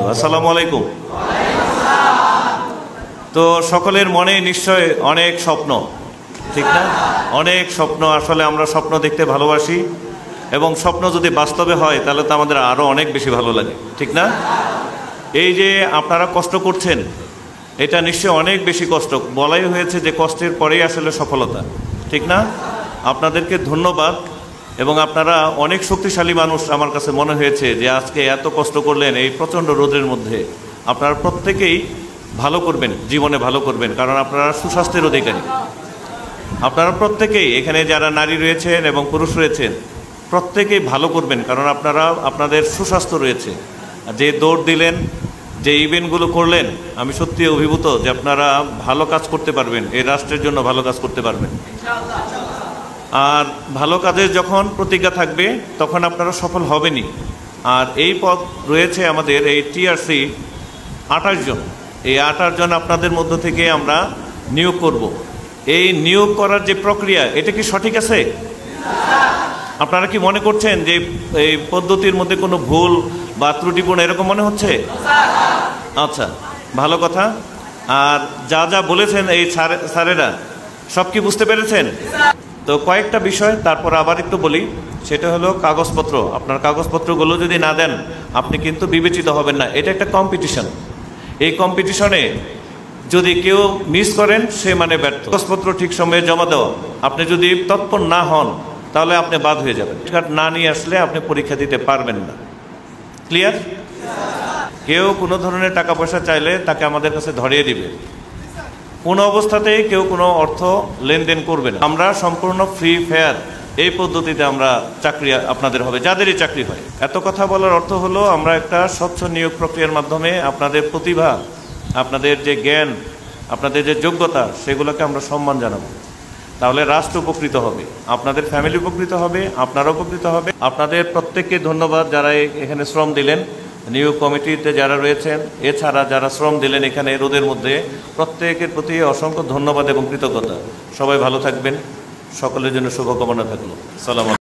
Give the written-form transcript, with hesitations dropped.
আসসালামু আলাইকুম। তো সকলের মনে নিশ্চয় অনেক স্বপ্ন, ঠিক না? অনেক স্বপ্ন। আসলে আমরা স্বপ্ন দেখতে ভালোবাসি এবং স্বপ্ন যদি বাস্তবে হয় তাহলে তো আমাদের আরও অনেক বেশি ভালো লাগে, ঠিক না? এই যে আপনারা কষ্ট করছেন, এটা নিশ্চয় অনেক বেশি কষ্ট। বলাই হয়েছে যে কষ্টের পরেই আসলে সফলতা, ঠিক না? আপনাদেরকে ধন্যবাদ। এবং আপনারা অনেক শক্তিশালী মানুষ আমার কাছে মনে হয়েছে যে আজকে এত কষ্ট করলেন এই প্রচণ্ড রোদের মধ্যে। আপনারা প্রত্যেকেই ভালো করবেন, জীবনে ভালো করবেন, কারণ আপনারা সুস্বাস্থ্যের অধিকারী। আপনারা প্রত্যেকেই এখানে যারা নারী রয়েছেন এবং পুরুষ রয়েছেন প্রত্যেকেই ভালো করবেন, কারণ আপনারা আপনাদের সুস্বাস্থ্য রয়েছে। যে দৌড় দিলেন, যে ইভেন্টগুলো করলেন, আমি সত্যি অভিভূত যে আপনারা ভালো কাজ করতে পারবেন, এই রাষ্ট্রের জন্য ভালো কাজ করতে পারবেন। আর ভালো কাজের যখন প্রতিজ্ঞা থাকবে তখন আপনারা সফল হবেনই। আর এই পদ রয়েছে আমাদের এই টিআরসি 28 জন। এই 28 জন আপনাদের মধ্য থেকে আমরা নিয়োগ করব। এই নিয়োগ করার যে প্রক্রিয়া, এটা কি সঠিক আছে? আপনারা কি মনে করছেন যে এই পদ্ধতির মধ্যে কোনো ভুল বা ত্রুটিপূর্ণ এরকম মনে হচ্ছে? আচ্ছা, ভালো কথা। আর যা যা বলেছেন এই স্যারেরা সব কি বুঝতে পেরেছেন? তো কয়েকটা বিষয় তারপর আবার একটু বলি, সেটা হলো কাগজপত্র। আপনার কাগজপত্রগুলো যদি না দেন আপনি কিন্তু বিবেচিত হবেন না। এটা একটা কম্পিটিশন। এই কম্পিটিশনে যদি কেউ মিস করেন সে মানে ব্যর্থ। কাগজপত্র ঠিক সময়ে জমা দেওয়া, আপনি যদি তৎপর না হন তাহলে আপনি বাদ হয়ে যাবেন। কার্ড না নিয়ে আসলে আপনি পরীক্ষা দিতে পারবেন না। ক্লিয়ার? কেউ কোনো ধরনের টাকা পয়সা চাইলে তাকে আমাদের কাছে ধরিয়ে দিবে। কোনো অবস্থাতেই কেউ কোনো অর্থ লেনদেন করবে না। আমরা সম্পূর্ণ ফ্রি ফেয়ার এই পদ্ধতিতে আমরা চাকরি আপনাদের হবে, যাদেরই চাকরি হয়। এত কথা বলার অর্থ হলো আমরা একটা স্বচ্ছ নিয়োগ প্রক্রিয়ার মাধ্যমে আপনাদের প্রতিভা, আপনাদের যে জ্ঞান, আপনাদের যে যোগ্যতা, সেগুলোকে আমরা সম্মান জানাবো। তাহলে রাষ্ট্র উপকৃত হবে, আপনাদের ফ্যামিলি উপকৃত হবে, আপনারা উপকৃত হবে। আপনাদের প্রত্যেককে ধন্যবাদ যারা এখানে শ্রম দিলেন, নিয়োগ কমিটিতে যারা রয়েছেন, এছাড়া যারা শ্রম দিলেন এখানে রোদের মধ্যে, প্রত্যেকের প্রতি অসংখ্য ধন্যবাদ এবং কৃতজ্ঞতা। সবাই ভালো থাকবেন, সকলের জন্য শুভকামনা থাকলো। সালাম।